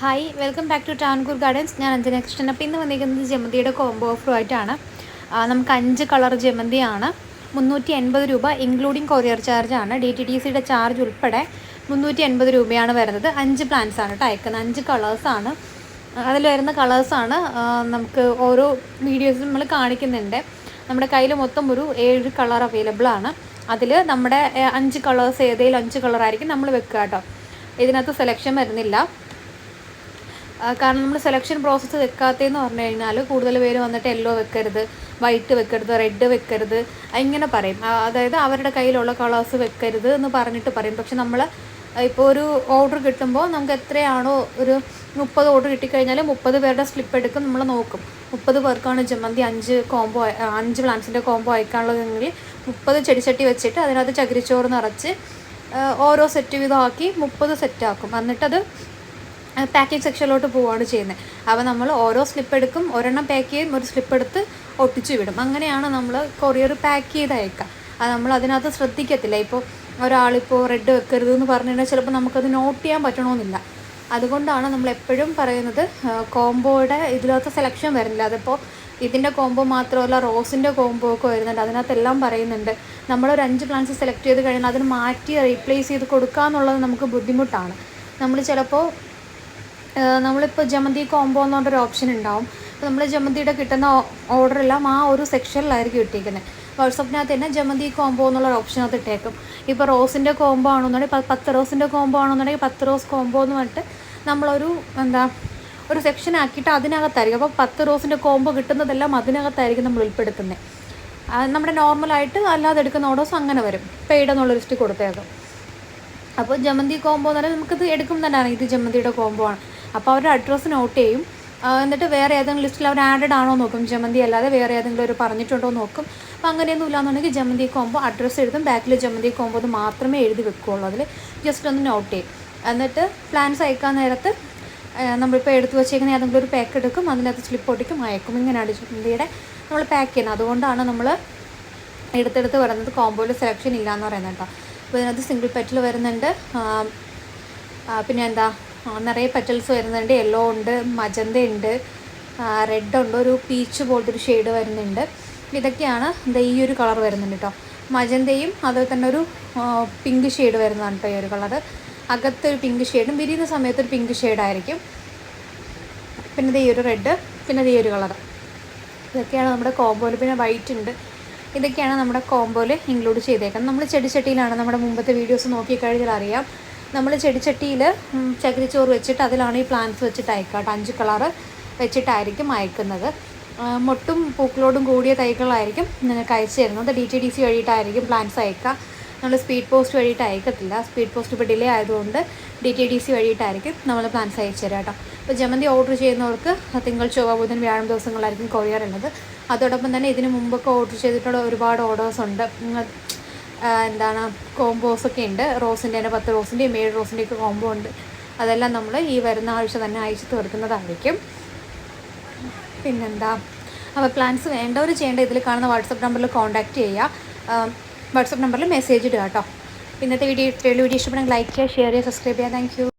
Hi, welcome back to Tankoor gardens. ഞാൻ അഞ്ജന കൃഷ്ണൻ. അപ്പോൾ ഇന്ന് വന്നിരിക്കുന്നത് ജമന്തിയുടെ കോംബോ ഓഫറുമായിട്ടാണ്. നമുക്ക് 5 കളർ ജമന്തിയാണ്. 380 രൂപ ഇൻക്ലൂഡിങ് കൊറിയർ ചാർജാണ്. DTDCയുടെ ചാർജ് ഉൾപ്പെടെ 380 രൂപയാണ് വരുന്നത്. 5 പ്ലാന്റ്സ് ആണ് കേട്ടോ അയക്കുന്നത്. 5 കളേഴ്സാണ്. അതിൽ വരുന്ന കളേഴ്സാണ് നമുക്ക് ഓരോ വീഡിയോസും നമ്മൾ കാണിക്കുന്നുണ്ട്. നമ്മുടെ കയ്യിൽ മൊത്തം ഒരു 7 കളർ അവൈലബിൾ ആണ്. അതിൽ നമ്മുടെ 5 കളേഴ്സ് ഏതെങ്കിലും 5 കളറായിരിക്കും നമ്മൾ വെക്കുക കേട്ടോ. ഇതിനകത്ത് സെലക്ഷൻ വരുന്നില്ല. കാരണം നമ്മൾ സെലക്ഷൻ പ്രോസസ്സ് വെക്കാത്തതെന്ന് പറഞ്ഞു കഴിഞ്ഞാൽ കൂടുതൽ പേര് വന്നിട്ട് യെല്ലോ വെക്കരുത്, വൈറ്റ് വെക്കരുത്, റെഡ് വെക്കരുത് ഇങ്ങനെ പറയും. അതായത് അവരുടെ കയ്യിലുള്ള കളേഴ്സ് വെക്കരുത് എന്ന് പറഞ്ഞിട്ട് പറയും. പക്ഷെ നമ്മൾ ഇപ്പോൾ ഒരു ഓർഡർ കിട്ടുമ്പോൾ നമുക്ക് എത്രയാണോ ഒരു 30 ഓർഡർ കിട്ടിക്കഴിഞ്ഞാൽ 30 പേരുടെ സ്ലിപ്പ് എടുക്കും. നമ്മൾ നോക്കും 30 പേർക്കാണ് ജമന്തി 5 പ്ലാന്റ്സിൻ്റെ കോംബോ അയക്കാനുള്ളതെങ്കിൽ 30 ചെടിച്ചട്ടി വെച്ചിട്ട് അതിനകത്ത് ചകിരിച്ചോറ് നിറച്ച് ഓരോ സെറ്റ് വീതമാക്കി 30 സെറ്റാക്കും. എന്നിട്ടത് പാക്കിംഗ് സെക്ഷനിലോട്ട് പോവുകയാണ് ചെയ്യുന്നത്. അപ്പോൾ നമ്മൾ ഓരോ സ്ലിപ്പ് എടുക്കും, ഒരെണ്ണം പാക്ക് ചെയ്യും, ഒരു സ്ലിപ്പ് എടുത്ത് ഒട്ടിച്ച് വിടും. അങ്ങനെയാണ് നമ്മൾ കൊറിയർ പാക്ക് ചെയ്ത് അയക്കുക. അത് നമ്മൾ അതിനകത്ത് ശ്രദ്ധിക്കത്തില്ല. ഇപ്പോൾ ഒരാളിപ്പോൾ റെഡ് വെക്കരുത് എന്ന് പറഞ്ഞു കഴിഞ്ഞാൽ ചിലപ്പോൾ നമുക്കത് നോട്ട് ചെയ്യാൻ പറ്റണമെന്നില്ല. അതുകൊണ്ടാണ് നമ്മൾ എപ്പോഴും പറയുന്നത് കോംബോയുടെ ഇതിനകത്ത് സെലക്ഷൻ വരുന്നില്ല. അതിപ്പോൾ ഇതിൻ്റെ കോംബോ മാത്രമല്ല, റോസിൻ്റെ കോംബോ ഒക്കെ വരുന്നുണ്ട്. അതിനകത്തെല്ലാം പറയുന്നുണ്ട് നമ്മളൊരു 5 പ്ലാന്റ്സ് സെലക്ട് ചെയ്ത് കഴിഞ്ഞാൽ അതിന് മാറ്റി റീപ്ലേസ് ചെയ്ത് കൊടുക്കുക എന്നുള്ളത് നമുക്ക് ബുദ്ധിമുട്ടാണ്. നമ്മൾ ചിലപ്പോൾ നമ്മളിപ്പോൾ ജമന്തി കോംബോ എന്ന് പറഞ്ഞൊരു ഓപ്ഷൻ ഉണ്ടാവും. അപ്പോൾ നമ്മൾ ജമന്തിയുടെ കിട്ടുന്ന ഓർഡറെല്ലാം ആ ഒരു സെക്ഷനിലായിരിക്കും ഇട്ടിരിക്കുന്നത്. വാട്സപ്പിനകത്ത് തന്നെ ജമന്തി കോംബോ എന്നുള്ള ഓപ്ഷനകത്ത് ഇട്ടേക്കും. ഇപ്പോൾ റോസിൻ്റെ കോംബോ ആണെന്നുണ്ടെങ്കിൽ 10 റോസിൻ്റെ കോംബോ ആണെന്നുണ്ടെങ്കിൽ 10 റോസ് കോംബോ എന്ന് പറഞ്ഞിട്ട് നമ്മളൊരു ഒരു സെക്ഷൻ ആക്കിയിട്ട് അതിനകത്തായിരിക്കും. അപ്പോൾ 10 റോസിൻ്റെ കോംബോ കിട്ടുന്നതെല്ലാം അതിനകത്തായിരിക്കും നമ്മൾ ഉൾപ്പെടുത്തുന്നത്. നമ്മുടെ നോർമലായിട്ട് അല്ലാതെ എടുക്കുന്ന ഓർഡേഴ്സ് അങ്ങനെ വരും. പെയ്ഡ് എന്നുള്ള ലിസ്റ്റ് കൊടുത്തേക്കും. അപ്പോൾ ജമന്തി കോംബോ എന്ന് പറഞ്ഞാൽ നമുക്കിത് എടുക്കുമ്പോൾ തന്നെ അറിയാം ഇത് ജമന്തിയുടെ കോംബോ ആണ്. അപ്പോൾ അവരുടെ അഡ്രസ്സ് നോട്ട് ചെയ്യും. എന്നിട്ട് വേറെ ഏതെങ്കിലും ലിസ്റ്റിൽ അവർ ആഡഡ് ആണോ നോക്കും. ജമന്തി അല്ലാതെ വേറെ ഏതെങ്കിലും ഒരു പറഞ്ഞിട്ടുണ്ടോ നോക്കും. അപ്പോൾ അങ്ങനെയൊന്നും ഇല്ലാന്നുണ്ടെങ്കിൽ ജമന്തി കോംബോ അഡ്രസ്സ് എഴുതും. ബാക്കിൽ ജമന്തി കോംബോ എന്ന് മാത്രമേ എഴുതി വെക്കുകയുള്ളൂ. അതിൽ ജസ്റ്റ് ഒന്ന് നോട്ട് ചെയ്യും. എന്നിട്ട് പ്ലാൻസ് അയക്കാൻ നേരത്ത് നമ്മളിപ്പോൾ എടുത്ത് വെച്ചേക്കുന്ന ഏതെങ്കിലും ഒരു പാക്ക് എടുക്കും, അതിനകത്ത് സ്ലിപ്പ് ഒട്ടിക്കും, അയക്കും. ഇങ്ങനെയാണ് ജമന്തിയുടെ നമ്മൾ പാക്ക് ചെയ്യുന്നത്. അതുകൊണ്ടാണ് നമ്മൾ എടുത്തെടുത്ത് വരുന്നത് കോംബോയിൽ സെലക്ഷൻ ഇല്ല എന്ന് പറയുന്നത് കേട്ടോ. അപ്പോൾ ഇതിനകത്ത് സിംഗിൾ പെറ്റൽ വരുന്നുണ്ട്. പിന്നെ എന്താ നിറയെ പെറ്റൽസ് വരുന്നുണ്ട്. യെല്ലോ ഉണ്ട്, മജന്ത ഉണ്ട്, റെഡ് ഉണ്ട്, ഒരു പീച്ച് പോലത്തെ ഒരു ഷെയ്ഡ് വരുന്നുണ്ട്. ഇതൊക്കെയാണ് ഈ ഒരു കളർ വരുന്നുണ്ട് കേട്ടോ. മജന്തയും അതുപോലെ തന്നെ ഒരു പിങ്ക് ഷെയ്ഡ് വരുന്നതാണ് കേട്ടോ ഈ ഒരു കളർ. അകത്തൊരു പിങ്ക് ഷെയ്ഡും വിരിയുന്ന സമയത്തൊരു പിങ്ക് ഷെയ്ഡായിരിക്കും. പിന്നെ ഈ ഒരു റെഡ്, പിന്നെ ഈ ഒരു കളർ. ഇതൊക്കെയാണ് നമ്മുടെ കോംബോയിൽ. പിന്നെ വൈറ്റ് ഉണ്ട്. ഇതൊക്കെയാണ് നമ്മുടെ കോംബോയിൽ ഇൻക്ലൂഡ് ചെയ്തേക്കുന്നത്. നമ്മൾ ചെടിച്ചട്ടിയിലാണ് നമ്മുടെ മുമ്പത്തെ വീഡിയോസ് നോക്കിക്കഴിഞ്ഞാൽ അറിയാം. നമ്മൾ ചെടിച്ചട്ടിയിൽ ചകിരിച്ചോറ് വെച്ചിട്ട് അതിലാണ് ഈ പ്ലാന്റ്സ് വെച്ചിട്ട് അയക്കുക. 5 കളറ് വെച്ചിട്ടായിരിക്കും അയക്കുന്നത്. മൊട്ടും പൂക്കളോടും കൂടിയ തൈകളായിരിക്കും നിങ്ങൾക്ക് അയച്ചു തരുന്നത്. DTDC വഴിയിട്ടായിരിക്കും പ്ലാന്റ്സ് അയക്കുക. നമ്മൾ സ്പീഡ് പോസ്റ്റ് വഴിയിട്ട് അയക്കത്തില്ല. സ്പീഡ് പോസ്റ്റ് ഇപ്പോൾ ഡിലേ ആയതുകൊണ്ട് DTDC വഴിയിട്ടായിരിക്കും നമ്മൾ പ്ലാന്റ്സ് അയച്ചു തരാം കേട്ടോ. ഇപ്പോൾ ജമന്തി ഓർഡർ ചെയ്യുന്നവർക്ക് തിങ്കൾ, ചൊവ്വ, ബുധൻ, വ്യാഴം ദിവസങ്ങളായിരിക്കും കൊറിയർ ഉള്ളത്. അതോടൊപ്പം തന്നെ ഇതിന് മുമ്പൊക്കെ ഓർഡർ ചെയ്തിട്ടുള്ള ഒരുപാട് ഓർഡേഴ്സ് ഉണ്ട്. കോംബോസൊക്കെ ഉണ്ട്. റോസിൻ്റെ തന്നെ 10 റോസിൻ്റെയും 7 റോസിൻ്റെയൊക്കെ കോംബോ ഉണ്ട്. അതെല്ലാം നമ്മൾ ഈ വരുന്ന ആഴ്ച തന്നെ അയച്ചു തീർക്കുന്നതായിരിക്കും. പിന്നെന്താ, അപ്പോൾ പ്ലാൻസ് വേണ്ടവർ ചെയ്യേണ്ട ഇതിൽ കാണുന്ന വാട്സപ്പ് നമ്പറിൽ കോൺടാക്റ്റ് ചെയ്യുക. വാട്സപ്പ് നമ്പറിൽ മെസ്സേജ് ഇടുക കേട്ടോ. ഇന്നത്തെ വീഡിയോ ഇഷ്ടപ്പെടുമെങ്കിൽ ലൈക്ക് ചെയ്യുക, ഷെയർ ചെയ്യുക, സബ്സ്ക്രൈബ് ചെയ്യുക. Thank you.